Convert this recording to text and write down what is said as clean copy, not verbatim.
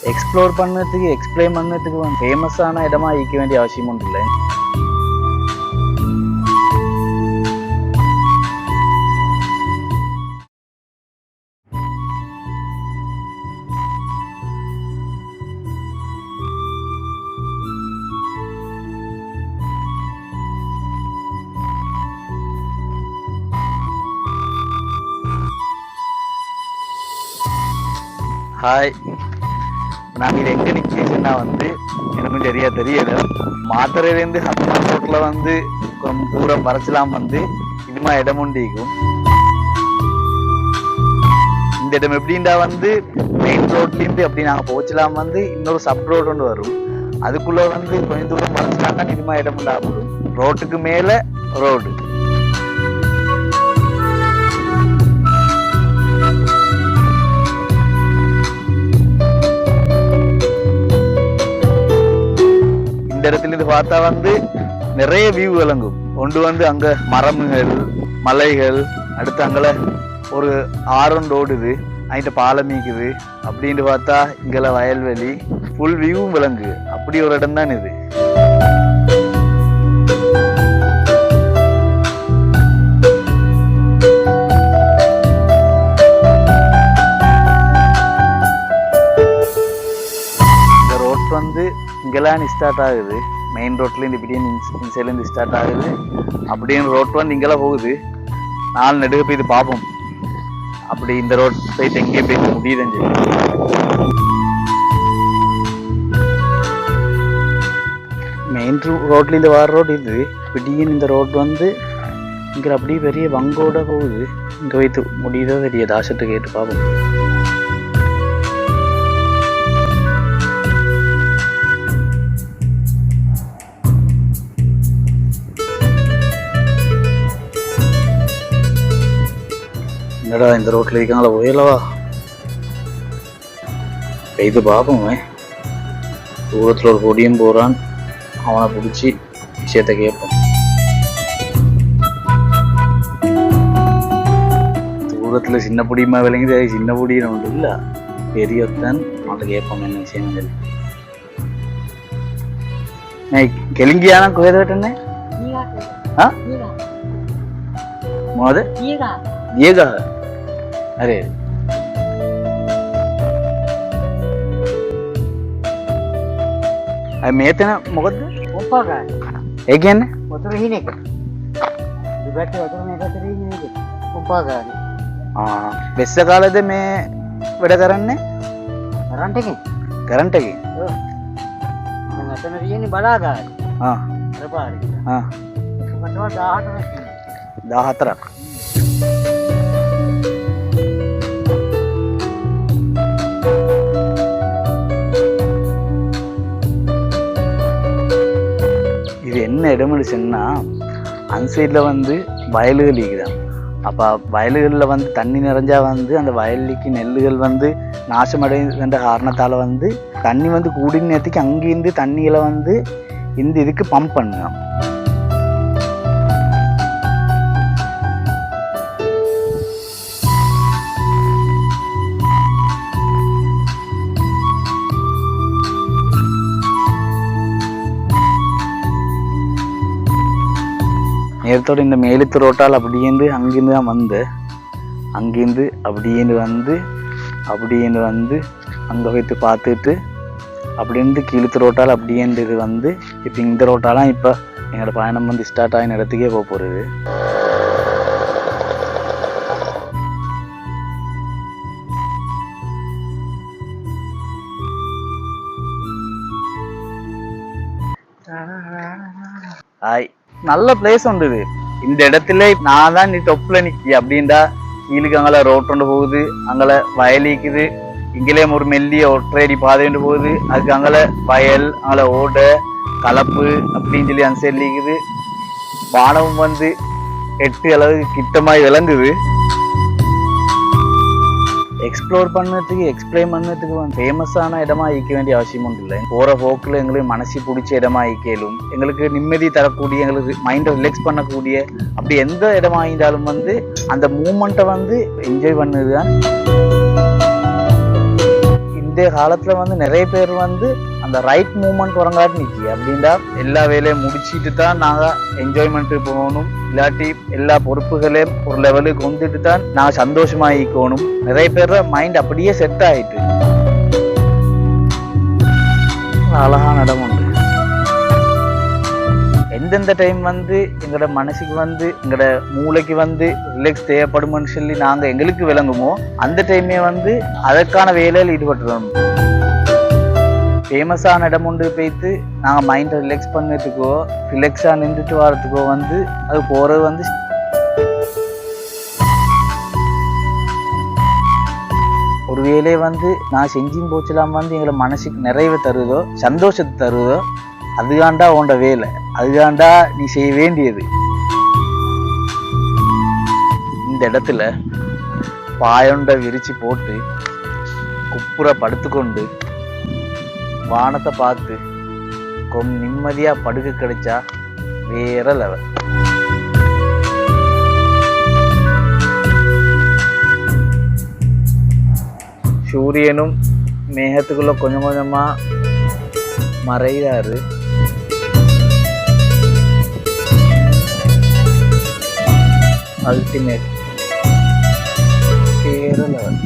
Explore பண்ணதுக்கு explain பண்ணதுக்கு ஃபேமஸான இடமா இருக்க வேண்டிய அவசியம் ஒன்றும் இல்லை. ஹாய், நாங்கள் இது எங்கே நிற்கிறேன்னா எனக்கும் சரியா தெரியல. மாத்திரையிலேருந்து ஹம்மான் ரோட்டில் கொஞ்சம் தூரம் பறச்சலாம் இதுமா இடம் உண்டிக்கும். இந்த இடம் எப்படின்னா மெயின் ரோட்லேருந்து அப்படி நாங்கள் போச்சலாம் இன்னொரு சப் ரோடு ஒன்று வரும். அதுக்குள்ளே கொஞ்சம் தூரம் பறச்சலாம்னா இதுமா இடம் உண்டாகும். ரோட்டுக்கு மேலே ரோடு. இந்த இடத்துல இது பார்த்தா நிறைய வியூ விளங்கும். ஒன்று அங்க மரமுகள், மலைகள், அடுத்து அங்கே ஒரு ஆறொண்டு ஓடுது, அங்கிட்ட பாலம் மீக்குது. அப்படின்னு பார்த்தா இங்கே வயல்வெளி, ஃபுல் வியூவும் விளங்கு. அப்படி ஒரு இடம் தான் இது. இந்த ரோட் இங்கெல்லாம் ஸ்டார்ட் ஆகுது. மெயின் ரோட்லேருந்து இப்படின்னு இன்சைட்லேருந்து ஸ்டார்ட் ஆகுது. அப்படின்னு ரோட் இங்கெல்லாம் போகுது. 4 நெடுக போய் இது பார்ப்போம். அப்படி இந்த ரோட் போயிட்டு எங்கேயும் போய் முடியுதுன்னு மெயின் ரோட்லேருந்து வர ரோடு இது. இப்படின்னு இந்த ரோட் இங்கே அப்படியே பெரிய வங்கோட போகுது. இங்கே வைத்து முடியுதோ பெரிய தாசத்தை கேட்டு பார்ப்போம். என்னடா இந்த ரோட்டில் இருக்காங்களா, போயிடலவா இது பார்ப்போமே. தூரத்தில் ஒரு பொடியும் போகிறான், அவனை பிடிச்சி விஷயத்த கேட்போம். தூரத்தில் சின்ன பொடியுமா விளங்குது, சின்ன பொடியும் ஒன்று இல்லை, பெரியத்தான். அவனை கேட்போம் என்ன விஷயம் சொல்லி. கெலுங்கியான குயதட்டே மோது दिएगा है। अरे मेतना मगद उपागा एक है ना उतर ही नहीं कर दुबैठे उतर में कर ही नहीं कर उपागा हां बेस्ट काले दे मैं बड़ा करने करंट की मैं तो ये नहीं बड़ा गा हां रबारी हां मतलब 10 இது என்ன இடம்னு சொன்னா, அந்த சைடில் வயல்கள் இருக்குதான். அப்போ வயல்களில் தண்ணி நிறைஞ்சா அந்த வயலுக்கு நெல்லுகள் நாசமடைந்த காரணத்தால் தண்ணி கூடின நேரத்துக்கு அங்கேருந்து தண்ணிகளை இந்த இதுக்கு பம்ப் பண்ணுங்க. நேரத்தோடு இந்த மேலுத்து ரோட்டால் அப்படியேந்து அங்கேருந்து தான் அங்கேருந்து அப்படியேந்து அங்கே வைத்து பார்த்துட்டு அப்படிருந்து கீழுத்து ரோட்டால் அப்படியேந்து இது இப்போ இந்த ரோட்டாலாம் இப்போ எங்களோட பயணம் ஸ்டார்ட் ஆகின இடத்துக்கே போக போகிறது. ஹாய், நல்ல பிளேஸ் உண்டு இது. இந்த இடத்துல நான் தான் நீ டொப்ல நிக்கி அப்படின்டா. கீழுக்கு அங்கே ரோட் ஒன்று போகுது, அங்கே வயலிக்குது. இங்கிலே ஒரு மெல்லிய ஒற்றையடி பாதை ஒன்று போகுது. அதுக்கு அங்கே வயல், அங்கே ஓடை, கலப்பு அப்படின்னு சொல்லி அந்த சைடில் இருக்குது. வானமும் 8 அளவு கிட்டமாய் விளங்குது. எக்ஸ்ப்ளோர் பண்ணதுக்கு எக்ஸ்பிளைன் பண்ணதுக்கு ஃபேமஸான இடமா இருக்க வேண்டிய அவசியம் ஒன்றும் இல்லை. போகிற போக்கில் எங்களுக்கு மனசு பிடிச்ச இடமா இருக்கலும், எங்களுக்கு நிம்மதி தரக்கூடிய, எங்களுக்கு மைண்டை ரிலாக்ஸ் பண்ணக்கூடிய, அப்படி எந்த இடமா இருந்தாலும் அந்த மூமெண்ட்டை என்ஜாய் பண்ணது தான். இந்த இன்றைய காலத்துல வந்து நிறைய பேர் வந்து அந்த ரைட் மூவ்மெண்ட் வரங்காட்டி நிக்கி அப்படின்னா எல்லா வேலையும் முடிச்சிட்டு தான் நாங்க என்ஜாய்மெண்ட் போகணும், இல்லாட்டி எல்லா பொறுப்புகளையும் ஒரு லெவலுக்கு வந்துட்டு தான் நாங்க சந்தோஷமா இருக்கணும். நிறைய பேர் மைண்ட் அப்படியே செட் ஆயிட்டு அழகான இடம் உண்டு. எந்தெந்த டைம் வந்து எங்களோட மனசுக்கு வந்து எங்களோட மூளைக்கு வந்து ரிலாக்ஸ் தேவைப்படும்னு சொல்லி நாங்க எங்களுக்கு விளங்குமோ அந்த டைமே வந்து அதற்கான வேலையில் ஈடுபட்டுருவோம். ஃபேமஸான இடம் உண்டு போய்த்து நாங்கள் மைண்டை ரிலாக்ஸ் பண்ணதுக்கோ ரிலாக்ஸாக நின்றுட்டு வரதுக்கோ வந்து அது போகிறது வந்து ஒரு வேலையை வந்து நான் செஞ்சும் போச்சலாம் வந்து எங்களை மனசுக்கு நிறைவை தருதோ சந்தோஷத்தை தருதோ அதுதாண்டா உண்ட வேலை, அதுதாண்டா நீ செய்ய வேண்டியது. இந்த இடத்துல பாயொண்ட விரிச்சு போட்டு குப்புற படுத்துக்கொண்டு வானத்தை பார்த்து கொஞ்சம் நிம்மதியா படுக்க கிடைச்சா வேற லெவல். சூரியனும் மேகத்துக்குள்ள கொஞ்சம் கொஞ்சமா மறைகிறாரு. அல்டிமேட் வேற லெவல்.